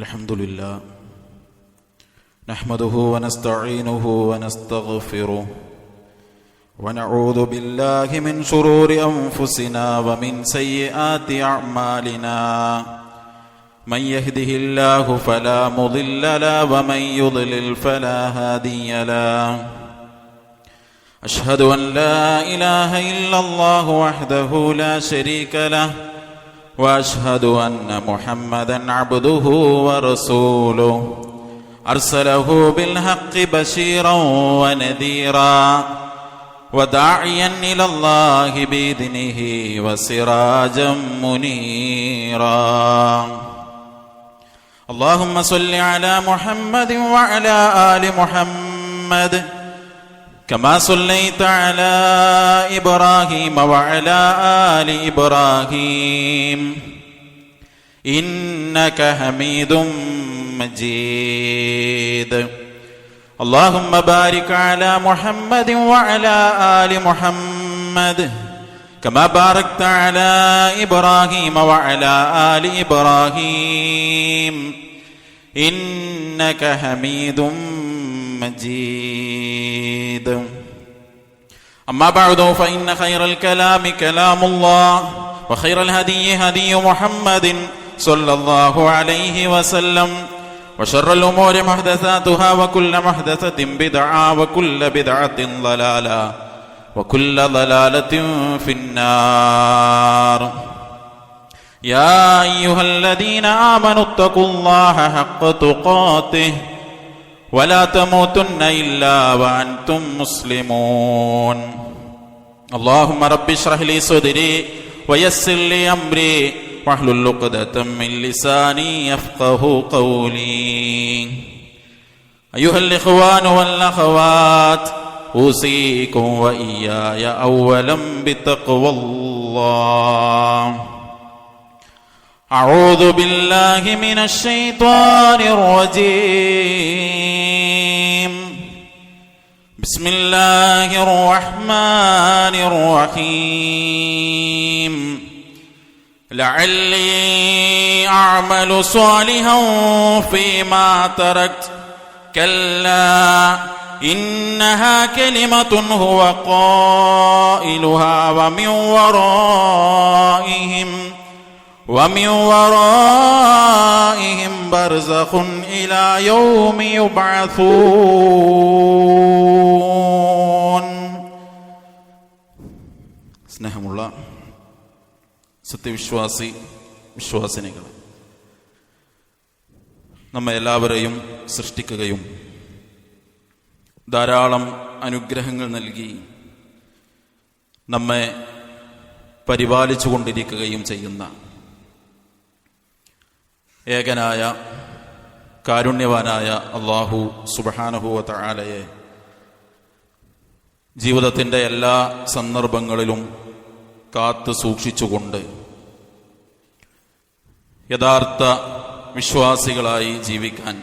الحمد لله نحمده ونستعينه ونستغفره ونعوذ بالله من شرور أنفسنا ومن سيئات أعمالنا من يهده الله فلا مضل له ومن يضلل فلا هادي له أشهد أن لا إله إلا الله وحده لا شريك له وأشهد أن محمدًا عبده ورسوله أرسله بالحق بشيرا ونذيرا وداعيا إلى الله بإذنه وسراجا منيرا اللهم صل على محمد وعلى آل محمد كما صليت على إبراهيم وعلى آل إبراهيم إنك حميد مجيد اللهم بارك على محمد وعلى آل محمد كما باركت على إبراهيم وعلى آل إبراهيم إنك حميد مجيد أما بعد فإن خير الكلام كلام الله وخير الهدي هدي محمد صلى الله عليه وسلم وشر الأمور محدثاتها وكل محدثة بدعة وكل بدعة ضلالة وكل ضلالة في النار يا أيها الذين آمنوا اتقوا الله حق تقاته ولا تموتن إلا وأنتم مسلمون اللهم رب اشرح لي صدري ويسر لي أمري واحلل عقدة من لساني يفقهوا قولي أيها الإخوان والأخوات أوصيكم وإياي أولا بتقوى الله أعوذ بالله من الشيطان الرجيم بسم الله الرحمن الرحيم لعلي أعمل صالحا فيما تركت كلا إنها كلمة هو قائلها ومن ورائهم برزخ إلى يوم يبعثون. സ്നേഹമുള്ള വിശ്വാസിനികൾ, നമ്മെ എല്ലാവരെയും സൃഷ്ടിക്കുകയും ധാരാളം അനുഗ്രഹങ്ങൾ നൽകി നമ്മെ പരിപാലിച്ചു കൊണ്ടിരിക്കുകയും ചെയ്യുന്ന ഏകനായ കാരുണ്യവാനായ അല്ലാഹു സുബ്ഹാനഹു വ തആലയെ ജീവിതത്തിൻ്റെ എല്ലാ സന്ദർഭങ്ങളിലും കാത്തു സൂക്ഷിച്ചുകൊണ്ട് യഥാർത്ഥ വിശ്വാസികളായി ജീവിക്കാൻ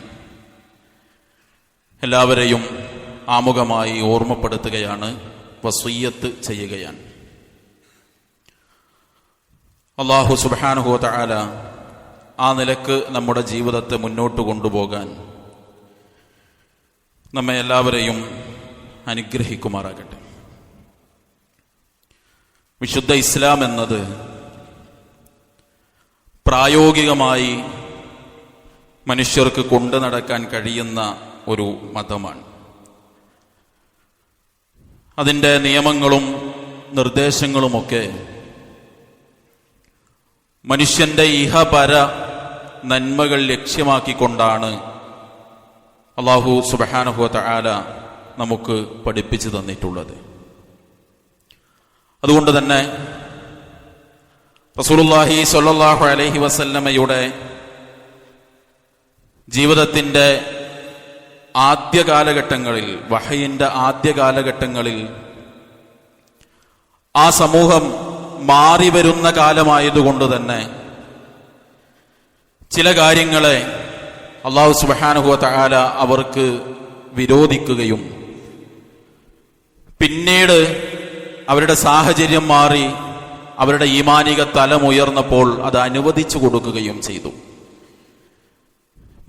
എല്ലാവരെയും ആമുഖമായി ഓർമ്മപ്പെടുത്തുകയാണ്, വസിയ്യത്ത് ചെയ്യുകയാണ്. അല്ലാഹു സുബ്ഹാനഹു വ തആല ആ നിലക്ക് നമ്മുടെ ജീവിതത്തെ മുന്നോട്ട് കൊണ്ടുപോകാൻ നമ്മെ എല്ലാവരെയും അനുഗ്രഹിക്കുമാറാകട്ടെ. വിശുദ്ധ ഇസ്ലാം എന്നത് പ്രായോഗികമായി മനുഷ്യർക്ക് കൊണ്ടു നടക്കാൻ കഴിയുന്ന ഒരു മതമാണ്. അതിൻ്റെ നിയമങ്ങളും നിർദ്ദേശങ്ങളുമൊക്കെ മനുഷ്യന്റെ ഇഹപര നന്മകൾ ലക്ഷ്യമാക്കിക്കൊണ്ടാണ് അല്ലാഹു സുബ്ഹാനഹു വ തആല നമുക്ക് പഠിപ്പിച്ചു തന്നിട്ടുള്ളത്. അതുകൊണ്ട് തന്നെ റസൂലുള്ളാഹി സ്വല്ലല്ലാഹു അലൈഹി വസല്ലമയുടെ ജീവിതത്തിൻ്റെ ആദ്യ കാലഘട്ടങ്ങളിൽ, വഹയിൻ്റെ ആദ്യ കാലഘട്ടങ്ങളിൽ ആ സമൂഹം മാറി വരുന്ന കാലമായതുകൊണ്ട് തന്നെ ചില കാര്യങ്ങളെ അല്ലാഹു സുബ്ഹാനഹു വ തആല അവർക്ക് വിരോധിക്കുകയും പിന്നീട് അവരുടെ സാഹചര്യം മാറി അവരുടെ ഈമാനിക തലമുയർന്നപ്പോൾ അത് അനുവദിച്ചു കൊടുക്കുകയും ചെയ്തു.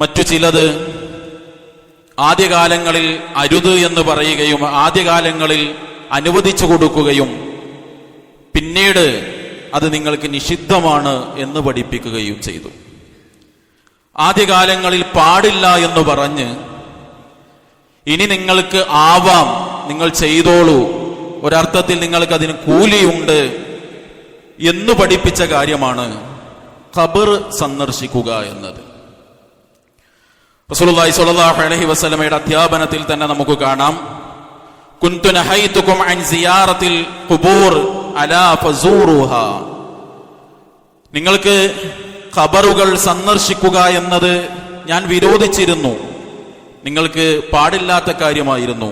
മറ്റു ചിലത് ആദ്യകാലങ്ങളിൽ അരുത് എന്ന് പറയുകയും ആദ്യകാലങ്ങളിൽ അനുവദിച്ചു കൊടുക്കുകയും പിന്നീട് അത് നിങ്ങൾക്ക് നിഷിദ്ധമാണ് എന്ന് പഠിപ്പിക്കുകയും ചെയ്തു. ആദ്യകാലങ്ങളിൽ പാടില്ല എന്ന് പറഞ്ഞ് ഇനി നിങ്ങൾക്ക് ആവാം, നിങ്ങൾ ചെയ്തോളൂ, ഒരർത്ഥത്തിൽ നിങ്ങൾക്ക് അതിന് കൂലിയുണ്ട് എന്ന് പഠിപ്പിച്ച കാര്യമാണ് ഖബർ സന്ദർശിക്കുക എന്നത്. റസൂലുള്ളാഹി സ്വല്ലല്ലാഹു അലൈഹി വസല്ലമയുടെ അധ്യാപനത്തിൽ തന്നെ നമുക്ക് കാണാം, കുൻതു നഹൈതുകും അൻ സിയാറത്തിൽ ഖുബൂർ അലാ ഫസൂറുഹാ. നിങ്ങൾക്ക് ഖബറുകൾ സന്ദർശിക്കുക എന്നത് ഞാൻ വിരോധിച്ചിരുന്നു, നിങ്ങൾക്ക് പാടില്ലാത്ത കാര്യമായിരുന്നു.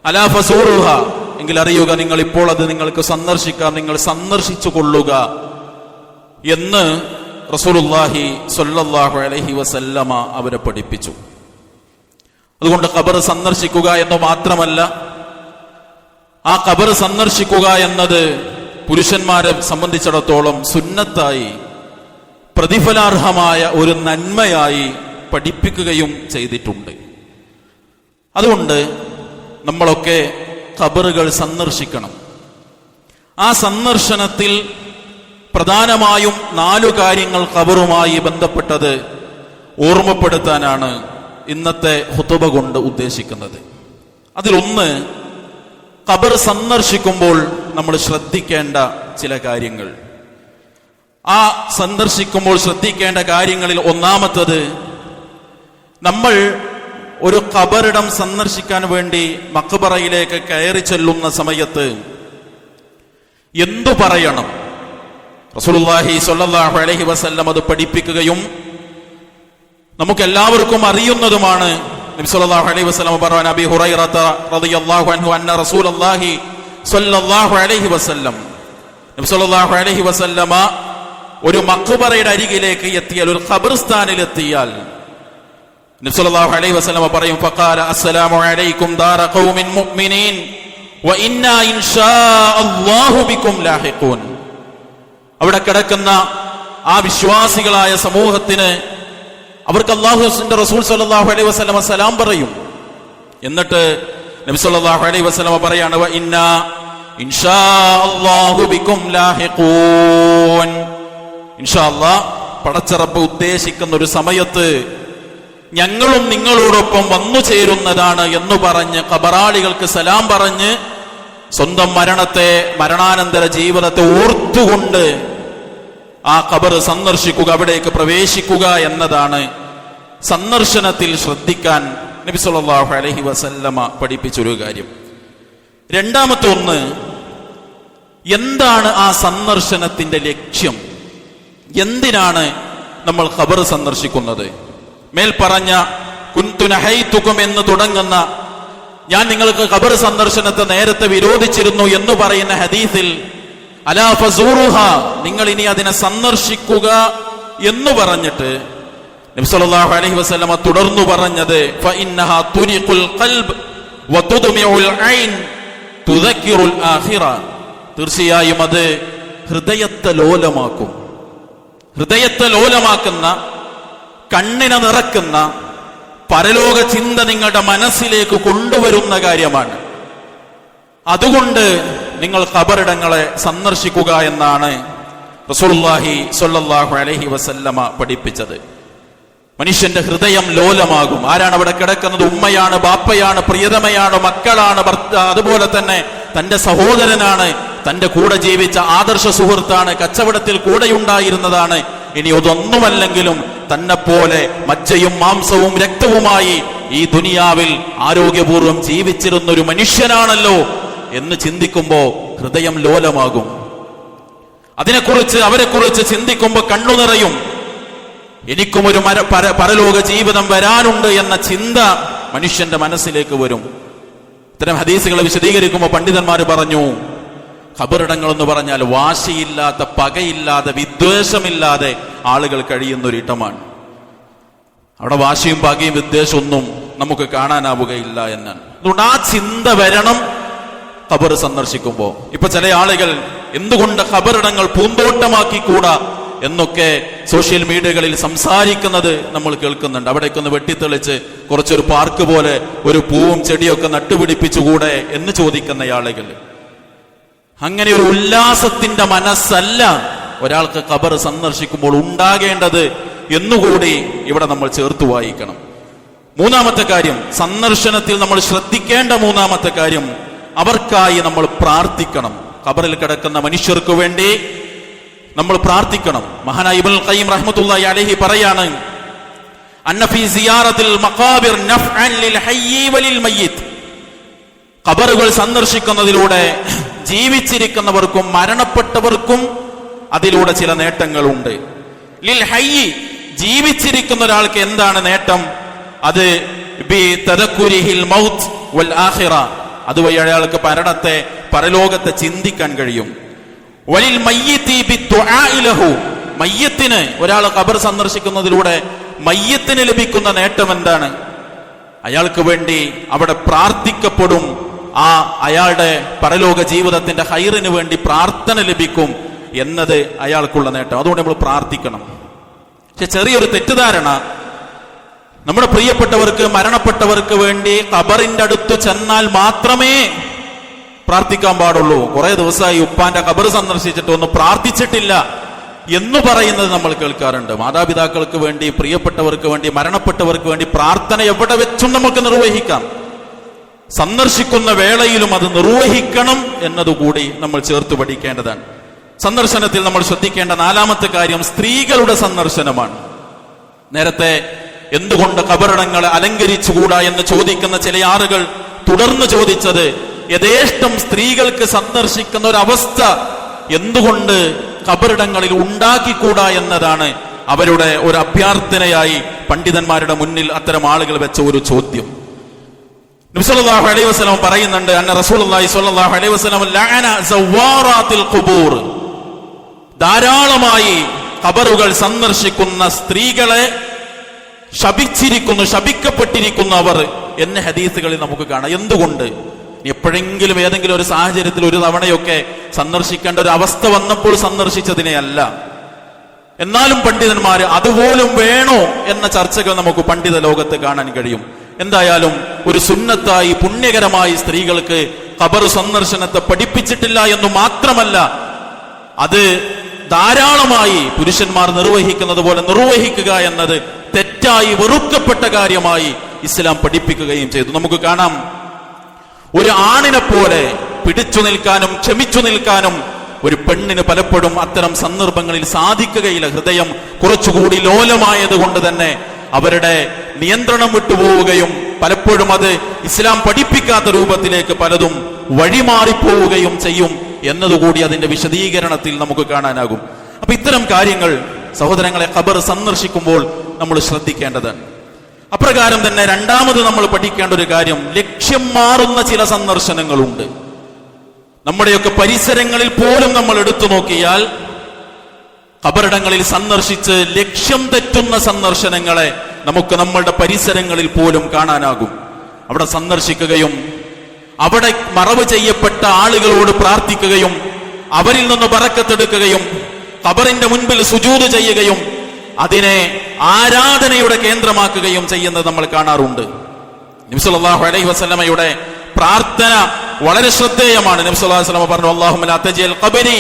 അലാ ഫസൂറുഹ, എങ്കിൽ അറിയുക നിങ്ങൾ ഇപ്പോൾ അത് നിങ്ങൾക്ക് സന്ദർശിക്കാം, നിങ്ങൾ സന്ദർശിച്ചു കൊള്ളുക എന്ന് റസൂലുള്ളാഹി സ്വല്ലല്ലാഹു അലൈഹി വസല്ലമ അവരെ പഠിപ്പിച്ചു. അതുകൊണ്ട് ഖബർ സന്ദർശിക്കുക എന്ന് മാത്രമല്ല, ആ ഖബർ സന്ദർശിക്കുക എന്നത് പുരുഷന്മാരെ സംബന്ധിച്ചിടത്തോളം സുന്നത്തായി പ്രതിഫലാർഹമായ ഒരു നന്മയായി പഠിപ്പിക്കുകയും ചെയ്തിട്ടുണ്ട്. അതുകൊണ്ട് നമ്മളൊക്കെ ഖബറുകൾ സന്ദർശിക്കണം. ആ സന്ദർശനത്തിൽ പ്രധാനമായും 4 കാര്യങ്ങൾ ഖബറുമായി ബന്ധപ്പെട്ടത് ഓർമ്മപ്പെടുത്താനാണ് ഇന്നത്തെ ഖുതുബ കൊണ്ട് ഉദ്ദേശിക്കുന്നത്. അതിലൊന്ന്, ഖബർ സന്ദർശിക്കുമ്പോൾ നമ്മൾ ശ്രദ്ധിക്കേണ്ട ചില കാര്യങ്ങൾ. ആ സന്ദർശിക്കുമ്പോൾ ശ്രദ്ധിക്കേണ്ട കാര്യങ്ങളിൽ ഒന്നാമത്തത്, നമ്മൾ ഒരു ഖബറിടം സന്ദർശിക്കാൻ വേണ്ടി മഖ്ബറയിലേക്ക് കയറി ചെല്ലുന്ന സമയത്ത് എന്തു പറയണം? റസൂലുള്ളാഹി സ്വല്ലല്ലാഹു അലൈഹി വസല്ലം അത് പഠിപ്പിക്കുകയും നമുക്കെല്ലാവർക്കും അറിയുന്നതുമാണ്. നബി സ്വല്ലല്ലാഹു അലൈഹി വസല്ലം പറഞ്ഞു, അബീ ഹുറൈറത റളിയല്ലാഹു അൻഹു അന്ന റസൂലുള്ളാഹി സ്വല്ലല്ലാഹു അലൈഹി വസല്ലം, നബി സ്വല്ലല്ലാഹു അലൈഹി വസല്ലമ ഒരു മഖ്ബറയുടെ അരികിലേക്ക് എത്തിയാൽ, ഒരു ഖബർസ്ഥാനിൽ എത്തിയാൽ നബി സല്ലല്ലാഹു അലൈഹി വസല്ലം പറയും, ഫഖാല അസ്സലാമു അലൈക്കും ദാറ ഖൗമിൻ മുഅ്മിനീൻ വ ഇന്നാ ഇൻഷാ അല്ലാഹു ബിക്കും ലാഹിഖൂൻ. അവിടെ കിടക്കുന്ന ആ വിശ്വാസികളായ സമൂഹത്തിന് അവർക്ക് അല്ലാഹുവിന്റെ റസൂൽ സല്ലല്ലാഹു അലൈഹി വസല്ലം സലാം പറയും. എന്നിട്ട് നബി സല്ലല്ലാഹു അലൈഹി വസല്ലം പറയാണ്, വ ഇന്നാ ഇൻഷാ അല്ലാഹു ബിക്കും ലാഹിഖൂൻ. ഇൻഷാ അല്ലാഹ് പടച്ച റബ്ബ് ഉദ്ദേശിക്കുന്ന ഒരു സമയത്ത് ഞങ്ങളും നിങ്ങളോടൊപ്പം വന്നു ചേരുന്നതാണ് എന്ന് പറഞ്ഞ് ഖബറാളികൾക്ക് സലാം പറഞ്ഞ് സ്വന്തം മരണത്തെ, മരണാനന്തര ജീവിതത്തെ ഓർത്തുകൊണ്ട് ആ ഖബർ സന്ദർശിക്കുക, അവിടേക്ക് പ്രവേശിക്കുക എന്നതാണ് സന്ദർശനത്തിൽ ശ്രദ്ധിക്കാൻ നബി സല്ലല്ലാഹു അലൈഹി വസല്ലമ പഠിപ്പിച്ചൊരു കാര്യം. രണ്ടാമത്തെ ഒന്ന്, എന്താണ് ആ സന്ദർശനത്തിന്റെ ലക്ഷ്യം? എന്തിനാണ് നമ്മൾ ഖബർ സന്ദർശിക്കുന്നത്? മേൽ പറഞ്ഞ കുൻതു നഹൈതുകും എന്ന് തുടങ്ങുന്ന, ഞാൻ നിങ്ങൾക്ക് ഖബർ സന്ദർശനത്തെ നേരത്തെ വിരോധിച്ചിരുന്നു എന്ന് പറയുന്ന ഹദീസിൽ അലാ ഫസൂറുഹ, നിങ്ങൾ ഇനി അതിനെ സന്ദർശിക്കുക എന്ന് പറഞ്ഞിട്ട് നബി സല്ലല്ലാഹു അലൈഹി വസല്ലമ തുടർന്നു പറഞ്ഞത്, ഫഇന്നഹാ തുരിഖുൽ ഖൽബ് വതുദ്മിഉൽ ഐൻ തുദക്കിറുൽ ആഖിറ. തീർച്ചയായും അത് ഹൃദയത്തെ ലോലമാക്കും. ഹൃദയത്തെ ലോലമാക്കുന്ന, കണ്ണിനെ നിറക്കുന്ന പരലോക ചിന്ത നിങ്ങളുടെ മനസ്സിലേക്ക് കൊണ്ടുവരുന്ന കാര്യമാണ്. അതുകൊണ്ട് നിങ്ങൾ ഖബറിടങ്ങളെ സന്ദർശിക്കുക എന്നാണ് റസൂലുള്ളാഹി സ്വല്ലല്ലാഹു അലൈഹി വസല്ലമ പഠിപ്പിച്ചത്. മനുഷ്യന്റെ ഹൃദയം ലോലമാകും. ആരാണ് അവിടെ കിടക്കുന്നത്? ഉമ്മയാണ്, ബാപ്പയാണ്, പ്രിയതമയാണ്, മക്കളാണ്, അതുപോലെ തന്നെ തന്റെ സഹോദരനാണ്, തന്റെ കൂടെ ജീവിച്ച ആദർശ സുഹൃത്താണ്, കച്ചവടത്തിൽ കൂടെയുണ്ടായിരുന്നതാണ്. ഇനി അതൊന്നുമല്ലെങ്കിലും തന്നെ പോലെ മജ്ജയും മാംസവും രക്തവുമായി ഈ ദുനിയാവിൽ ആരോഗ്യപൂർവ്വം ജീവിച്ചിരുന്ന ഒരു മനുഷ്യനാണല്ലോ എന്ന് ചിന്തിക്കുമ്പോ ഹൃദയം ലോലമാകും. അതിനെക്കുറിച്ച്, അവരെക്കുറിച്ച് ചിന്തിക്കുമ്പോൾ കണ്ണു നിറയും. എനിക്കും ഒരു പരലോക ജീവിതം വരാനുണ്ട് എന്ന ചിന്ത മനുഷ്യന്റെ മനസ്സിലേക്ക് വരും. ഇത്തരം ഹദീസുകളെ വിശദീകരിക്കുമ്പോൾ പണ്ഡിതന്മാർ പറഞ്ഞു, ഖബറിടങ്ങൾ എന്ന് പറഞ്ഞാൽ വാശിയില്ലാത്ത, പകയില്ലാതെ, വിദ്വേഷമില്ലാതെ ആളുകൾ കഴിയുന്ന ഒരു ഇടമാണ്. അവിടെ വാശിയും പകയും വിദ്വേഷമൊന്നും നമുക്ക് കാണാനാവുകയില്ല എന്നാണ്. അതുകൊണ്ട് ആ ചിന്ത വരണം ഖബർ സന്ദർശിക്കുമ്പോൾ. ഇപ്പൊ ചില ആളുകൾ എന്തുകൊണ്ട് ഖബറിടങ്ങൾ പൂന്തോട്ടമാക്കിക്കൂടാ എന്നൊക്കെ സോഷ്യൽ മീഡിയകളിൽ സംസാരിക്കുന്നത് നമ്മൾ കേൾക്കുന്നുണ്ട്. അവിടേക്കൊന്ന് വെട്ടിത്തെളിച്ച് കുറച്ചൊരു പാർക്ക് പോലെ ഒരു പൂവും ചെടിയൊക്കെ നട്ടുപിടിപ്പിച്ചുകൂടെ എന്ന് ചോദിക്കുന്ന ആളുകൾ. അങ്ങനെ ഒരു ഉല്ലാസത്തിന്റെ മനസ്സല്ല ഒരാൾക്ക് ഖബർ സന്ദർശിക്കുമ്പോൾ ഉണ്ടാകേണ്ടത് എന്നുകൂടി ഇവിടെ നമ്മൾ ചേർത്ത് വായിക്കണം. മൂന്നാമത്തെ കാര്യം, സന്ദർശനത്തിൽ നമ്മൾ ശ്രദ്ധിക്കേണ്ട മൂന്നാമത്തെ കാര്യം, അവർക്കായി നമ്മൾ പ്രാർത്ഥിക്കണം. ഖബറിൽ കിടക്കുന്ന മനുഷ്യർക്ക് വേണ്ടി നമ്മൾ പ്രാർത്ഥിക്കണം. മഹാനായ ഇബ്നുൽ ഖയ്യിം റഹ്മത്തുള്ളാഹി അലൈഹി പറയാണ്, അന്ന ഫീ സിയാറത്തിൽ മഖാബിർ നഫ്അൻ ലിൽ ഹയ്യി വലിൽ മയ്യിത്ത്. ഖബറുകൾ സന്ദർശിക്കുന്നതിലൂടെ ജീവിച്ചിരിക്കുന്നവർക്കും മരണപ്പെട്ടവർക്കും അതിലൂടെ ചില നേട്ടങ്ങളുണ്ട്. ലിൽ ഹയ്യി, ജീവിച്ചിരിക്കുന്ന ഒരാൾക്ക് എന്താണ് നേട്ടം? അത് ബി തദക്കുരിഹിൽ മൗത്ത് വൽ ആഖിറ, അതുവഴി അയാൾക്ക് മരണത്തെ പരലോകത്തെ ചിന്തിക്കാൻ കഴിയും. വലിൽ മയ്യിത്തി ബിദ്ദുആഇ ലഹു, മയ്യത്തിന്, ഒരാൾ ഖബർ സന്ദർശിക്കുന്നതിലൂടെ മയ്യത്തിന് ലഭിക്കുന്ന നേട്ടം എന്താണ്? അയാൾക്ക് വേണ്ടി അവിടെ പ്രാർത്ഥിക്കപ്പെടും. അയാളുടെ പരലോക ജീവിതത്തിന്റെ ഹൈറിന് വേണ്ടി പ്രാർത്ഥന ലഭിക്കും എന്നത് അയാൾക്കുള്ള നേട്ടം. അതുകൊണ്ട് നമ്മൾ പ്രാർത്ഥിക്കണം. പക്ഷെ ചെറിയൊരു തെറ്റിദ്ധാരണ, നമ്മുടെ പ്രിയപ്പെട്ടവർക്ക്, മരണപ്പെട്ടവർക്ക് വേണ്ടി ഖബറിന്റെ അടുത്ത് ചെന്നാൽ മാത്രമേ പ്രാർത്ഥിക്കാൻ പാടുള്ളൂ. കുറെ ദിവസമായി ഉപ്പാന്റെ ഖബർ സന്ദർശിച്ചിട്ട് ഒന്നും പ്രാർത്ഥിച്ചിട്ടില്ല എന്ന് പറയുന്നത് നമ്മൾ കേൾക്കാറുണ്ട്. മാതാപിതാക്കൾക്ക് വേണ്ടി, പ്രിയപ്പെട്ടവർക്ക് വേണ്ടി, മരണപ്പെട്ടവർക്ക് വേണ്ടി പ്രാർത്ഥന എവിടെ വെച്ചും നമുക്ക് നിർവഹിക്കാം. സന്ദർശിക്കുന്ന വേളയിലും അത് നിർവഹിക്കണം എന്നതുകൂടി നമ്മൾ ചേർത്ത് പഠിക്കേണ്ടതാണ്. സന്ദർശനത്തിൽ നമ്മൾ ശ്രദ്ധിക്കേണ്ട നാലാമത്തെ കാര്യം സ്ത്രീകളുടെ സന്ദർശനമാണ്. നേരത്തെ എന്തുകൊണ്ട് ഖബറിടങ്ങളെ അലങ്കരിച്ചുകൂടാ എന്ന് ചോദിക്കുന്ന ചില ആളുകൾ തുടർന്ന് ചോദിച്ചത്, യഥേഷ്ടം സ്ത്രീകൾക്ക് സന്ദർശിക്കുന്ന ഒരവസ്ഥ എന്തുകൊണ്ട് ഖബറിടങ്ങളിൽ ഉണ്ടാക്കിക്കൂടാ എന്നതാണ് അവരുടെ ഒരു അഭ്യർത്ഥനയായി പണ്ഡിതന്മാരുടെ മുന്നിൽ അത്തരം ആളുകൾ വെച്ച ഒരു ചോദ്യം. നബി സല്ലല്ലാഹു അലൈഹി വസല്ലം പറയുന്നുണ്ട്, അന്ന റസൂലുള്ളാഹി സ്വല്ലല്ലാഹു അലൈഹി വസല്ലം ലഅന സവ്വാറാത്തിൽ ഖുബൂർ, ധാരാളമായി ഖബറുകൾ സന്ദർശിക്കുന്ന സ്ത്രീകളെ ശപിച്ചിരിക്കുന്നു, ശപിക്കപ്പെട്ടിരിക്കുന്നു അവർ എന്ന ഹദീസുകളിൽ നമുക്ക് കാണാം. എന്തുകൊണ്ട്? എപ്പോഴെങ്കിലും ഏതെങ്കിലും ഒരു സാഹചര്യത്തിൽ ഒരു തവണയൊക്കെ സന്ദർശിക്കേണ്ട ഒരു അവസ്ഥ വന്നപ്പോൾ സന്ദർശിച്ചതിനെ അല്ല. എന്നാലും പണ്ഡിതന്മാര് അതുപോലും വേണോ എന്ന ചർച്ചകൾ നമുക്ക് പണ്ഡിത ലോകത്ത് കാണാൻ കഴിയും. എന്തായാലും ഒരു സുന്നത്തായി, പുണ്യകരമായി സ്ത്രീകൾക്ക് ഖബർ സന്ദർശനത്തെ പഠിപ്പിച്ചിട്ടില്ല എന്ന് മാത്രമല്ല, അത് ധാരാളമായി പുരുഷന്മാർ നിർവഹിക്കുന്നത് പോലെ നിർവഹിക്കുക എന്നത് തെറ്റായി വെറുക്കപ്പെട്ട കാര്യമായി ഇസ്ലാം പഠിപ്പിക്കുകയും ചെയ്തു. നമുക്ക് കാണാം, ഒരു ആണിനെ പോലെ പിടിച്ചു നിൽക്കാനും ക്ഷമിച്ചു നിൽക്കാനും ഒരു പെണ്ണിന് പലപ്പോഴും അത്തരം സന്ദർഭങ്ങളിൽ സാധിക്കുകയില്ല. ഹൃദയം കുറച്ചുകൂടി ലോലമായത് കൊണ്ട് തന്നെ അവരുടെ നിയന്ത്രണം വിട്ടുപോവുകയും പലപ്പോഴും അത് ഇസ്ലാം പഠിപ്പിക്കാത്ത രൂപത്തിലേക്ക് പലതും വഴിമാറിപ്പോവുകയും ചെയ്യും എന്നതുകൂടി അതിന്റെ വിശദീകരണത്തിൽ നമുക്ക് കാണാനാകും. അപ്പൊ ഇത്തരം കാര്യങ്ങൾ സഹോദരങ്ങളെ ഖബർ സന്ദർശിക്കുമ്പോൾ നമ്മൾ ശ്രദ്ധിക്കേണ്ടതാണ്. അപ്രകാരം തന്നെ രണ്ടാമത് നമ്മൾ പഠിക്കേണ്ട ഒരു കാര്യം, ലക്ഷ്യം മാറുന്ന ചില സന്ദർശനങ്ങളുണ്ട്. നമ്മുടെയൊക്കെ പരിസരങ്ങളിൽ പോലും നമ്മൾ എടുത്തു നോക്കിയാൽ ഖബറിടങ്ങളിൽ സന്ദർശിച്ച് ലക്ഷ്യം തെറ്റുന്ന സന്ദർശനങ്ങളെ നമുക്ക് നമ്മളുടെ പരിസരങ്ങളിൽ പോലും കാണാനാകും. അവിടെ സന്ദർശിക്കുകയും അവിടെ മറവ് ചെയ്യപ്പെട്ട ആളുകളോട് പ്രാർത്ഥിക്കുകയും അവരിൽ നിന്ന് ബറക്കത്തെടുക്കുകയും ഖബറിന്റെ മുൻപിൽ സുജൂദ് ചെയ്യുകയും അതിനെ ആരാധനയുടെ കേന്ദ്രമാക്കുകയും ചെയ്യുന്നത് നമ്മൾ കാണാറുണ്ട്. നബി സല്ലല്ലാഹു അലൈഹി വസല്ലമയുടെ പ്രാർത്ഥന വളരെ ശ്രദ്ധേയമാണ്. നബി സല്ലല്ലാഹു അലൈഹി വസല്ലമ പറഞ്ഞു, അല്ലാഹുമ്മ ലാ തജ്അൽ ഖബരി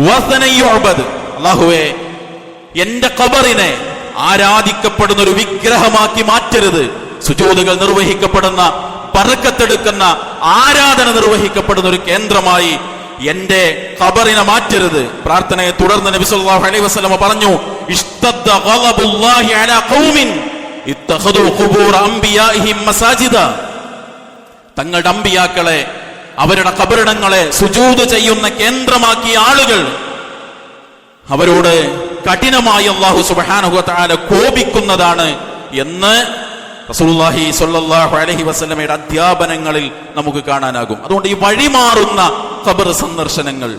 വസനൻ യുഅബദ്, അല്ലാഹുവേ എന്റെ ഖബറിനെ ആരാധിക്കപ്പെടുന്ന ഒരു വിഗ്രഹമാക്കി മാറ്റരുത്. സുജൂദുകൾ നിർവഹിക്കപ്പെടുന്ന, ബറക്കത്തെടുക്കുന്ന, ആരാധന നിർവഹിക്കപ്പെടുന്ന ഒരു കേന്ദ്രമായി എന്റെ ഖബറിനെ മാറ്റരുത്. പ്രാർത്ഥനയെ തുടർന്ന് നബി സല്ലല്ലാഹു അലൈഹി വസല്ലമ പറഞ്ഞു, ഇസ്തദ്ദ ഗളബുല്ലാഹി അലാ ഖൗമിൻ ഇത്തഖദു ഖുബൂർ അംബിയാഇഹിം മസാജിദ, തങ്ങളുടെ അമ്പിയാക്കളെ, അവരുടെ ഖബറിടങ്ങളെ സുജൂദ് ചെയ്യുന്ന കേന്ദ്രമാക്കിയ ആളുകൾ, അവരോട് കഠിനമായി അല്ലാഹു സുബ്ഹാനഹു വ തആല കോപിക്കുന്നതാണ് എന്ന് റസൂലുള്ളാഹി സ്വല്ലല്ലാഹു അലൈഹി വസല്ലമയുടെ അധ്യാപനങ്ങളിൽ നമുക്ക് കാണാനാകും. അതുകൊണ്ട് ഈ വഴിമാറുന്ന ഖബർ സന്ദർശനങ്ങൾ,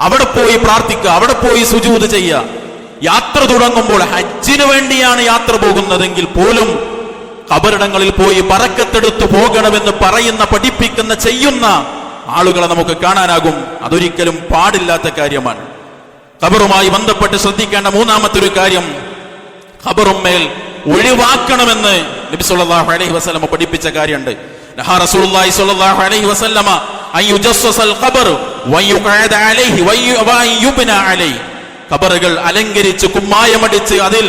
അവിടെ പോയി പ്രാർത്ഥിക്കുക, അവിടെ പോയി സുജൂദ് ചെയ്യുക, യാത്ര തുടങ്ങുമ്പോൾ ഹജ്ജിന് വേണ്ടിയാണ് യാത്ര പോകുന്നതെങ്കിൽ പോലും ഖബറിടങ്ങളിൽ പോയി ബറക്കത്തെടുത്തു പോകണമെന്ന് പറയുന്ന, പഠിപ്പിക്കുന്ന, ചെയ്യുന്ന ആളുകളെ നമുക്ക് കാണാനാകും. അതൊരിക്കലും പാടില്ലാത്ത കാര്യമാണ്. ഖബറുമായി ബന്ധപ്പെട്ട് ശ്രദ്ധിക്കേണ്ട മൂന്നാമത്തെ ഒരു കാര്യം, ഖബറുമേൽ ഒഴിവാക്കണമെന്ന് നബി സല്ലല്ലാഹു അലൈഹി വസല്ലമ പഠിപ്പിച്ച കാര്യമുണ്ട്. നഹാ റസൂലുള്ളാഹി സ്വല്ലല്ലാഹു അലൈഹി വസല്ലമ അൻ യുജസ്സസൽ ഖബർ വയുഖഅദ അലൈഹി വയുബ്ന അലൈഹി. ഖബറുകൾ അലങ്കരിച്ച് കുമ്മായമടിച്ച് അതിൽ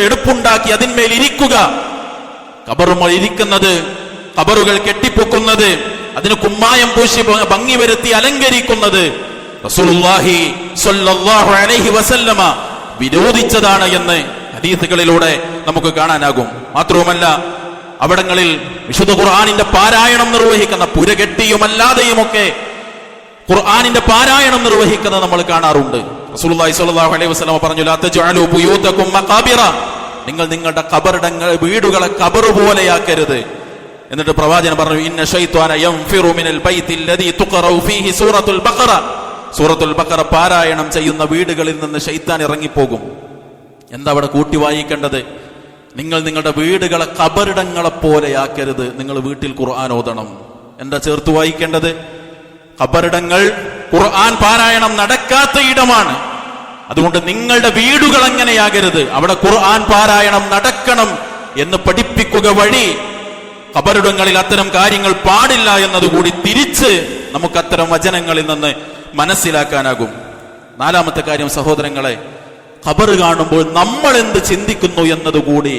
എടുപ്പുണ്ടാക്കി അതിന്മേൽ ഇരിക്കുക. ഖബറുമേൽ ഇരിക്കുന്നത്, ഖബറുകൾ കെട്ടിപ്പൊക്കുന്നത്, അതിന് കുമ്മായം പൂശി ഭംഗി വരുത്തി അലങ്കരിക്കുന്നത് റസൂലുള്ളാഹി സ്വല്ലല്ലാഹു അലൈഹി വസല്ലമ വിരോധിച്ചതാണ് എന്ന് ഹദീസുകളിലൂടെ നമുക്ക് കാണാനാകും. മാത്രവുമല്ല, അവിടങ്ങളിൽ വിശുദ്ധ ഖുർആനിന്റെ പാരായണം നിർവഹിക്കുന്ന, പുരകെട്ടിയുമല്ലാതെയുമൊക്കെ ഖുർആനിന്റെ പാരായണം നിർവഹിക്കുന്നത് നമ്മൾ കാണാറുണ്ട്. റസൂലുള്ളാഹി സ്വല്ലല്ലാഹു അലൈഹി വസല്ലമ പറഞ്ഞു, ലാ തജ്അലൂ ബുയൂതകും മഖാബിറ, നിങ്ങൾ നിങ്ങളുടെ ഖബറിടങ്ങൾ, വീടുകളെ ഖബർ പോലെയാക്കരുത്. എന്നിട്ട് പ്രവാചകൻ പറഞ്ഞു, ഇന്ന ശൈത്വാന യൻഫിറു മിനൽ ബൈത്തിൽ ലദീ തുഖറഉ ഫീഹി സൂറത്തുൽ ബഖറ, സൂറത്തുൽ ബഖറ പാരായണം ചെയ്യുന്ന വീടുകളിൽ നിന്ന് ശൈത്താൻ ഇറങ്ങിപ്പോകും. എന്താ അവിടെ കൂട്ടി വായിക്കേണ്ടത്? നിങ്ങൾ നിങ്ങളുടെ വീടുകളെ ഖബറിടങ്ങളെ പോലെയാക്കരുത്, നിങ്ങൾ വീട്ടിൽ ഖുർആൻ ഓതണം. എന്താ ചേർത്ത് വായിക്കേണ്ടത്? ഖബറിടങ്ങൾ ഖുർആൻ പാരായണം നടക്കാത്ത ഇടമാണ്. അതുകൊണ്ട് നിങ്ങളുടെ വീടുകൾ അങ്ങനെയാകരുത്, അവിടെ ഖുർആൻ പാരായണം നടക്കണം എന്ന് പഠിപ്പിക്കുക വഴി ഖബറിടങ്ങളിൽ അത്തരം കാര്യങ്ങൾ പാടില്ല എന്നതുകൂടി തിരിച്ച് നമുക്ക് അത്തരം വചനങ്ങളിൽ നിന്ന് മനസ്സിലാക്കാനാകും. നാലാമത്തെ കാര്യം സഹോദരങ്ങളെ, ഖബർ കാണുമ്പോൾ നമ്മൾ എന്ത് ചിന്തിക്കുന്നു എന്നതുകൂടി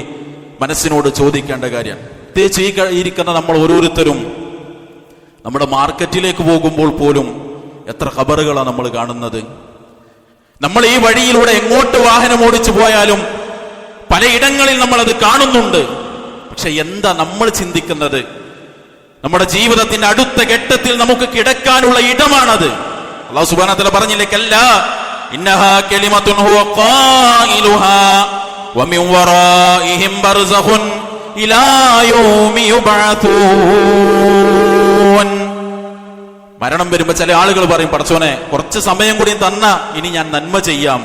മനസ്സിനോട് ചോദിക്കേണ്ട കാര്യമാണ്. പ്രത്യേകിച്ച് ഈ ഇരിക്കുന്ന നമ്മൾ ഓരോരുത്തരും നമ്മുടെ മാർക്കറ്റിലേക്ക് പോകുമ്പോൾ പോലും എത്ര ഖബറുകളാണ് നമ്മൾ കാണുന്നത്. നമ്മൾ ഈ വഴിയിലൂടെ എങ്ങോട്ട് വാഹനം ഓടിച്ചു പോയാലും പലയിടങ്ങളിൽ നമ്മൾ അത് കാണുന്നുണ്ട്. പക്ഷെ എന്താ നമ്മൾ ചിന്തിക്കുന്നത്? നമ്മുടെ ജീവിതത്തിന്റെ അടുത്ത ഘട്ടത്തിൽ നമുക്ക് കിടക്കാനുള്ള ഇടമാണത്. അല്ലാഹു സുബ്ഹാനഹു വ തആല പറഞ്ഞില്ലേ, കല്ലാ ഇന്നഹാ കലിമത്തുൻ ഹുവ ഖായിലുഹാ വമിൻ വറാഇഹിം ബർസഖുൻ ഇലാ യൗമി യുബഅതൂൻ. മരണം വരുമ്പോ ചില ആളുകൾ പറയും, പടച്ചോനെ കുറച്ച് സമയം കൂടി തന്ന ഇനി ഞാൻ നന്മ ചെയ്യാം.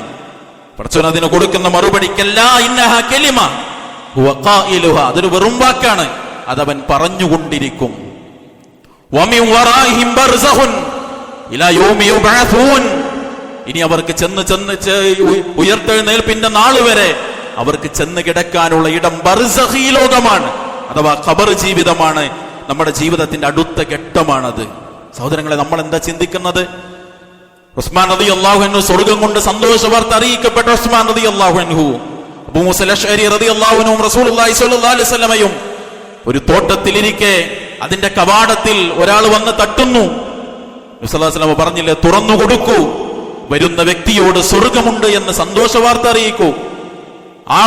പടച്ചോൻ അതിന് കൊടുക്കുന്ന മറുപടി, കല്ലാ ഇന്നഹാ കലിമ ഹുവ ഖായിലുഹാ, അതൊരു വെറും വാക്കാണ്, അതവൻ പറഞ്ഞുകൊണ്ടിരിക്കും. വമിൻ വറാഇഹിം ബർസഖുൻ ഇലാ യൗമി യുബഅതൂൻ, ഇനി അവർക്ക് ചെന്ന് ഉയർത്തെഴുന്നേൽപ്പിന്റെ നാൾ വരെ അവർക്ക് ചെന്ന് കിടക്കാനുള്ള ഇടം ബർസഖി ലോകമാണ്, അഥവാ ഖബർ ജീവിതമാണ്. നമ്മുടെ ജീവിതത്തിന്റെ അടുത്ത ഘട്ടമാണത്. സഹോദരങ്ങളെ, നമ്മൾ എന്താ ചിന്തിക്കുന്നത്? ഉസ്മാൻ റളിയല്ലാഹു അൻഹു സ്വർഗ്ഗം കൊണ്ട് സന്തോഷ വാർത്ത അറിയിക്കപ്പെട്ട ഉസ്മാൻ റളിയല്ലാഹു അൻഹു, അബൂ മൂസ അശ്അരി റളിയല്ലാഹു അൻഹു, റസൂലുള്ളാഹി സ്വല്ലല്ലാഹു അലൈഹി വസല്ലമയും ഒരു തോട്ടത്തിലിരിക്കെ അതിന്റെ കവാടത്തിൽ ഒരാൾ വന്ന് തട്ടുന്നു. നബി സല്ലല്ലാഹു അലൈഹി വസല്ലം പറഞ്ഞില്ലേ, തുറന്നു കൊടുക്കൂ, വരുന്ന വ്യക്തിയോട് സ്വർഗമുണ്ട് എന്ന് സന്തോഷ വാർത്ത അറിയിക്കൂ. ആ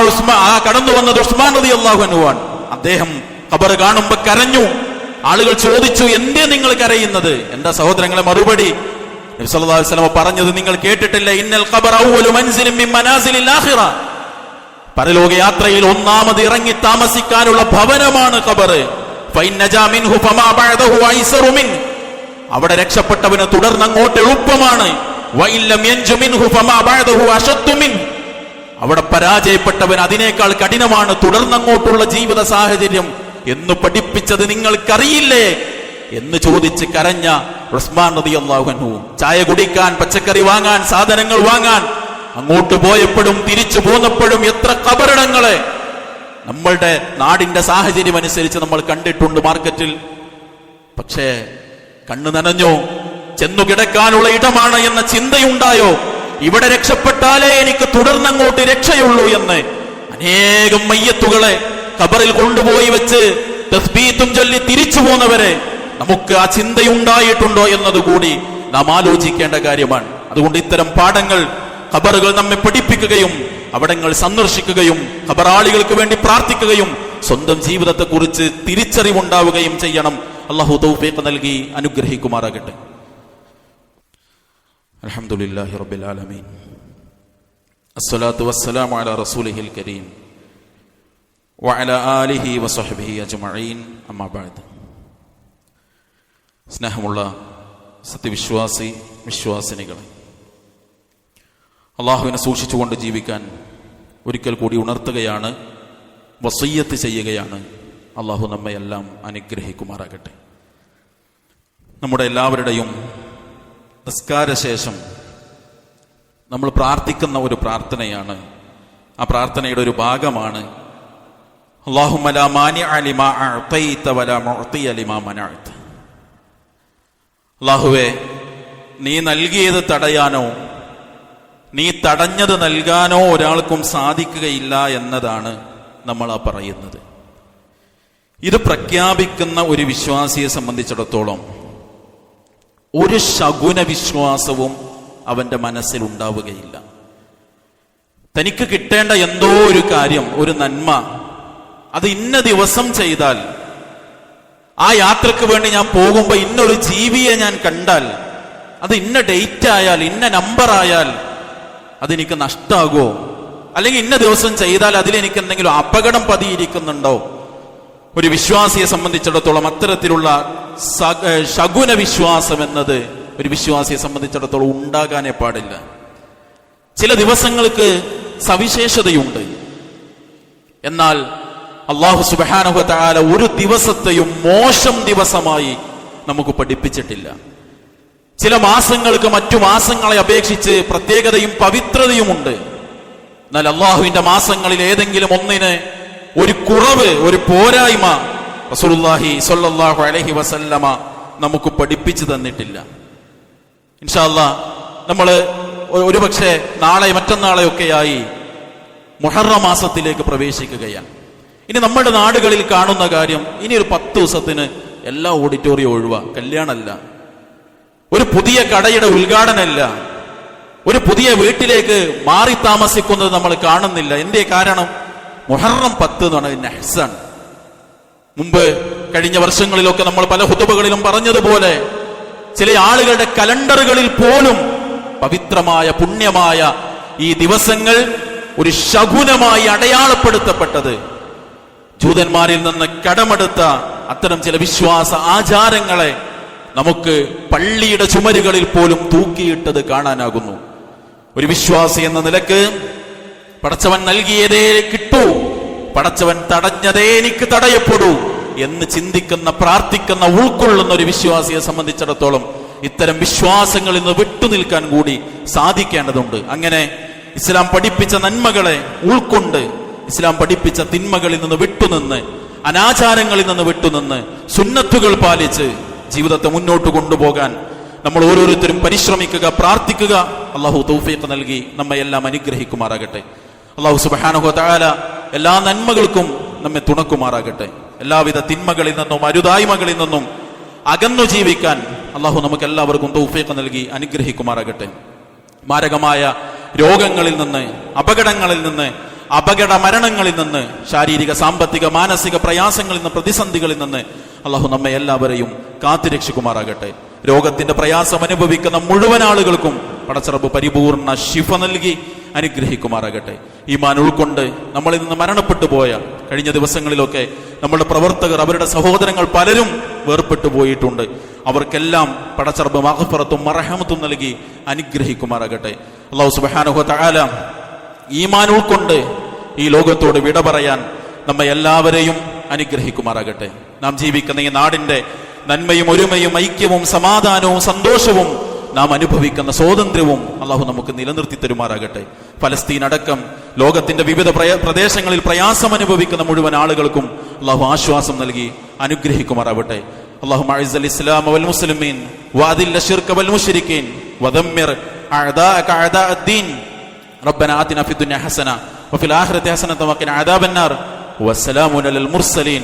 കടന്നു വന്നത് ഉസ്മാൻ റളിയല്ലാഹു അൻഹു ആണ്. അദ്ദേഹം ഖബർ കാണുമ്പോ കരഞ്ഞു. ആളുകൾ ചോദിച്ചു, എന്തേ നിങ്ങൾ കരയുന്നത്? എന്താ സഹോദരങ്ങളെ മറുപടി? നബി സല്ലല്ലാഹു അലൈഹി വസല്ലം പറഞ്ഞത് നിങ്ങൾ കേട്ടിട്ടില്ല, ഇന്നൽ ഖബറ അവ്വലു മൻസിലിൻ മിൻ മനാസിലിൽ ആഖിറ, പരലോക യാത്രയിൽ ഒന്നാമത് ഇറങ്ങി താമസിക്കാനുള്ള ഭവനമാണ് ഖബർ. ഫഇൻ നജാ മിൻഹു ഫമാ ബഅദഹു ഐസറു മിൻ, അവിടെ രക്ഷപ്പെട്ടവന് തുടർന്ന് അങ്ങോട്ട് എളുപ്പമാണ്. വഇൻ ലം യൻജു മിൻഹു ഫമാ ബഅദഹു അശദ്ദു മിൻ, അവിടെ പരാജയപ്പെട്ടവൻ അതിനേക്കാൾ കഠിനമാണ് തുടർന്നങ്ങോട്ടുള്ള ജീവിത സാഹചര്യം എന്ന് പഠിപ്പിച്ചത് നിങ്ങൾക്കറിയില്ലേ എന്ന് ചോദിച്ച് കരഞ്ഞ ഉസ്മാൻ റളിയല്ലാഹു അൻഹു. ചായ കുടിക്കാൻ, പച്ചക്കറി വാങ്ങാൻ, സാധനങ്ങൾ വാങ്ങാൻ അങ്ങോട്ട് പോയപ്പോഴും തിരിച്ചു പോന്നപ്പോഴും എത്ര ഖബറിടങ്ങളെ നമ്മളുടെ നാടിന്റെ സാഹചര്യം അനുസരിച്ച് നമ്മൾ കണ്ടിട്ടുണ്ട് മാർക്കറ്റിൽ. പക്ഷേ കണ്ണു നനഞ്ഞോ? ചെന്നു കിടക്കാനുള്ള ഇടമാണ് എന്ന ചിന്തയുണ്ടായോ? ഇവിടെ രക്ഷപ്പെട്ടാലേ എനിക്ക് തുടർന്നങ്ങോട്ട് രക്ഷയുള്ളൂ എന്ന് അനേകം മയ്യത്തുകളെ ഖബറിൽ കൊണ്ടുപോയി വെച്ച് തസ്ബീത്തും ചൊല്ലി തിരിച്ചു പോന്നവരെ നമുക്ക് ആ ചിന്തയുണ്ടായിട്ടുണ്ടോ എന്നതുകൂടി നാം ആലോചിക്കേണ്ട കാര്യമാണ്. അതുകൊണ്ട് ഇത്തരം പാഠങ്ങൾ ഖബറുകൾ നമ്മെ പഠിപ്പിക്കുകയും അവിടങ്ങൾ സന്ദർശിക്കുകയും ഖബറാളികൾക്ക് വേണ്ടി പ്രാർത്ഥിക്കുകയും സ്വന്തം ജീവിതത്തെക്കുറിച്ച് തിരിച്ചറിവുണ്ടാവുകയും ചെയ്യണം. അല്ലാഹു തൗഫീഖ് നൽകി അനുഗ്രഹിക്കുമാറാകട്ടെ. അൽഹംദുലില്ലാഹി റബ്ബിൽ ആലമീൻ, അസ്സലാത്തു വസ്സലാമു അലാ റസൂലിഹിൽ കരീം വഅലാ ആലിഹി വസഹ്ബിഹി അജ്മഈൻ, അമ്മാ ബഅദ്. സ്നേഹമുള്ള വിശ്വാസിനികളെ, അള്ളാഹുവിനെ സൂക്ഷിച്ചുകൊണ്ട് ജീവിക്കാൻ ഒരിക്കൽ കൂടി ഉണർത്തുകയാണ്, വസിയ്യത്ത് ചെയ്യുകയാണ്. അള്ളാഹു നമ്മെ എല്ലാം അനുഗ്രഹിക്കുമാറാകട്ടെ. നമ്മുടെ എല്ലാവരുടെയും നിസ്കാരശേഷം നമ്മൾ പ്രാർത്ഥിക്കുന്ന ഒരു പ്രാർത്ഥനയാണ്. ആ പ്രാർത്ഥനയുടെ ഒരു ഭാഗമാണ് അല്ലാഹുമ്മ ലാ മാനിഅ ലിമാ അഅതൈത വലാ മുഅതിയ ലിമാ മനഅത. അല്ലാഹുവേ, നീ നൽകിയത് തടയാനോ നീ തടഞ്ഞത് നൽകാനോ ഒരാൾക്കും സാധിക്കുകയില്ല എന്നതാണ് നമ്മൾ ആ പറയുന്നത്. ഇത് പ്രഖ്യാപിക്കുന്ന ഒരു വിശ്വാസിയെ സംബന്ധിച്ചിടത്തോളം ഒരു ശകുന വിശ്വാസവും അവന്റെ മനസ്സിൽ ഉണ്ടാവുകയില്ല. തനിക്ക് കിട്ടേണ്ട എന്തോ ഒരു കാര്യം, ഒരു നന്മ, അത് ഇന്ന ദിവസം ചെയ്താൽ, ആ യാത്രക്ക് വേണ്ടി ഞാൻ പോകുമ്പോൾ ഇന്നൊരു ജീവിയെ ഞാൻ കണ്ടാൽ, അത് ഇന്ന ഡേറ്റ് ആയാൽ, ഇന്ന നമ്പർ ആയാൽ അതെനിക്ക് നഷ്ടാകോ, അല്ലെങ്കിൽ ഇന്ന ദിവസം ചെയ്താൽ അതിലെനിക്ക് എന്തെങ്കിലും അപകടം പതിയിരിക്കുന്നുണ്ടോ? ഒരു വിശ്വാസിയെ സംബന്ധിച്ചിടത്തോളം അത്തരത്തിലുള്ള ശകുന വിശ്വാസം എന്നത് ഒരു വിശ്വാസിയെ സംബന്ധിച്ചിടത്തോളം ഉണ്ടാകാനേ പാടില്ല. ചില ദിവസങ്ങൾക്ക് സവിശേഷതയുണ്ട്. എന്നാൽ അല്ലാഹു സുബ്ഹാനഹു വ തആല ഒരു ദിവസത്തെയും മോശം ദിവസമായി നമുക്ക് പഠിപ്പിച്ചിട്ടില്ല. ചില മാസങ്ങൾക്ക് മറ്റു മാസങ്ങളെ അപേക്ഷിച്ച് പ്രത്യേകതയും പവിത്രതയുമുണ്ട്. എന്നാൽ അള്ളാഹുവിന്റെ മാസങ്ങളിൽ ഏതെങ്കിലും ഒന്നിന് ഒരു കുറവ്, ഒരു പോരായ്മ റസൂലുള്ളാഹി സ്വല്ലല്ലാഹു അലൈഹി വസല്ലമ നമുക്ക് പഠിപ്പിച്ചു തന്നിട്ടില്ല. ഇൻഷാ അല്ലാഹ് നമ്മൾ ഒരുപക്ഷെ നാളെ മറ്റന്നാളെയൊക്കെയായി മുഹറം മാസത്തിലേക്ക് പ്രവേശിക്കുകയാണ്. ഇനി നമ്മുടെ നാടുകളിൽ കാണുന്ന കാര്യം, ഇനി ഒരു 10 ദിവസത്തിന് എല്ലാ ഓഡിറ്റോറിയം ഒഴിവാ, കല്യാണമല്ല, ഒരു പുതിയ കടയുടെ ഉദ്ഘാടനമല്ല, ഒരു പുതിയ വീട്ടിലേക്ക് മാറി താമസിക്കുന്നത് നമ്മൾ കാണുന്നില്ല. എന്തേ കാരണം? മുഹറം 10 എന്ന് പറഞ്ഞാൽ നഹ്സാണ്. മുമ്പ് കഴിഞ്ഞ വർഷങ്ങളിലൊക്കെ നമ്മൾ പല ഹുതുബകളിലും പറഞ്ഞതുപോലെ ചില ആളുകളുടെ കലണ്ടറുകളിൽ പോലും പവിത്രമായ പുണ്യമായ ഈ ദിവസങ്ങൾ ഒരു ശകുനമായി അടയാളപ്പെടുത്തപ്പെട്ടത് ജൂതന്മാരിൽ നിന്ന് കടമെടുത്ത അത്തരം ചില വിശ്വാസ ആചാരങ്ങളെ നമുക്ക് പള്ളിയുടെ ചുമരുകളിൽ പോലും തൂക്കിയിട്ടത് കാണാനാകുന്നു. ഒരു വിശ്വാസി എന്ന നിലക്ക് പടച്ചവൻ നൽകിയതേ കിട്ടൂ, പടച്ചവൻ തടഞ്ഞതേ എനിക്ക് തടയപ്പെടൂ എന്ന് ചിന്തിക്കുന്ന, പ്രാർത്ഥിക്കുന്ന, ഉൾക്കൊള്ളുന്ന ഒരു വിശ്വാസിയെ സംബന്ധിച്ചിടത്തോളം ഇത്തരം വിശ്വാസങ്ങളിൽ നിന്ന് വിട്ടുനിൽക്കാൻ കൂടി സാധിക്കേണ്ടതുണ്ട്. അങ്ങനെ ഇസ്ലാം പഠിപ്പിച്ച നന്മകളെ ഉൾക്കൊണ്ട് ഇസ്ലാം പഠിപ്പിച്ച തിന്മകളിൽ നിന്ന് വിട്ടുനിന്ന്, അനാചാരങ്ങളിൽ നിന്ന് വിട്ടുനിന്ന്, സുന്നത്തുകൾ പാലിച്ച് ജീവിതത്തെ മുന്നോട്ട് കൊണ്ടുപോകാൻ നമ്മൾ ഓരോരുത്തരും പരിശ്രമിക്കുക, പ്രാർത്ഥിക്കുക. അള്ളാഹു തൗഫീഖ് നൽകി നമ്മെ എല്ലാം അനുഗ്രഹിക്കുമാറാകട്ടെ. അള്ളാഹു സുബ്ഹാനഹു വ തആല എല്ലാ നന്മകൾക്കും നമ്മെ തുണക്കുമാറാകട്ടെ. എല്ലാവിധ തിന്മകളിൽ നിന്നും അരുതായ്മകളിൽ നിന്നും അകന്നു ജീവിക്കാൻ അള്ളാഹു നമുക്ക് എല്ലാവർക്കും തൗഫീഖ് നൽകി അനുഗ്രഹിക്കുമാറാകട്ടെ. മാരകമായ രോഗങ്ങളിൽ നിന്ന്, അപകടങ്ങളിൽ നിന്ന്, അപകട മരണങ്ങളിൽ നിന്ന്, ശാരീരിക, സാമ്പത്തിക, മാനസിക പ്രയാസങ്ങളിൽ നിന്ന്, പ്രതിസന്ധികളിൽ നിന്ന് അള്ളാഹു നമ്മെ എല്ലാവരെയും കാത്തുരക്ഷിക്കുമാറാകട്ടെ. രോഗത്തിന്റെ പ്രയാസം അനുഭവിക്കുന്ന മുഴുവൻ ആളുകൾക്കും പടച്ചറബ് പരിപൂർണ ശിഫ നൽകി അനുഗ്രഹിക്കുമാറാകട്ടെ. ഈമാൻ ഉൾക്കൊണ്ട് നമ്മളിൽ നിന്ന് മരണപ്പെട്ടു പോയ കഴിഞ്ഞ ദിവസങ്ങളിലൊക്കെ നമ്മുടെ പ്രവർത്തകർ, അവരുടെ സഹോദരങ്ങൾ പലരും വേർപെട്ടു പോയിട്ടുണ്ട്. അവർക്കെല്ലാം പടച്ചറബ് മഗ്ഫിറത്തും മർഹമത്തും നൽകി അനുഗ്രഹിക്കുമാറാകട്ടെ. അല്ലാഹു സുബ്ഹാനഹു വ തആല ഈമാൻ ഉൾക്കൊണ്ട് ഈ ലോകത്തോട് വിട പറയാൻ നമ്മെ എല്ലാവരെയും അനുഗ്രഹിക്കുമാറാകട്ടെ. നാം ജീവിക്കുന്ന ഈ നാടിന്റെ നന്മയും ഒരുമയും ഐക്യവും സമാധാനവും സന്തോഷവും നാം അനുഭവിക്കുന്ന സ്വാതന്ത്ര്യവും അള്ളാഹു നമുക്ക് നിലനിർത്തി തരുമാറാകട്ടെ. ഫലസ്തീൻ അടക്കം ലോകത്തിന്റെ വിവിധ പ്രദേശങ്ങളിൽ പ്രയാസം അനുഭവിക്കുന്ന മുഴുവൻ ആളുകൾക്കും അള്ളാഹു ആശ്വാസം നൽകി അനുഗ്രഹിക്കുമാറാവട്ടെ. അല്ലാഹുമ്മ അഇസ്സൽ ഇസ്ലാമ വൽ മുസ്ലിമീൻ വഅദില്ല ശിർക വൽ മുശ്രിക്കീൻ വദമ്മിർ അഅദാഅക അഅദാഅദ്ദീൻ. റബ്ബനാ ആതിനാ ഫിദ്ദുനിയ ഹസന വഫിൽ ആഖിറതി ഹസനത വഖിനാ അദാബന്നാർ. വസ്സലാമു അലൽ മുർസലീൻ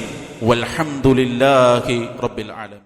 വൽഹംദുലില്ലാഹി റബ്ബിൽ ആലമീൻ.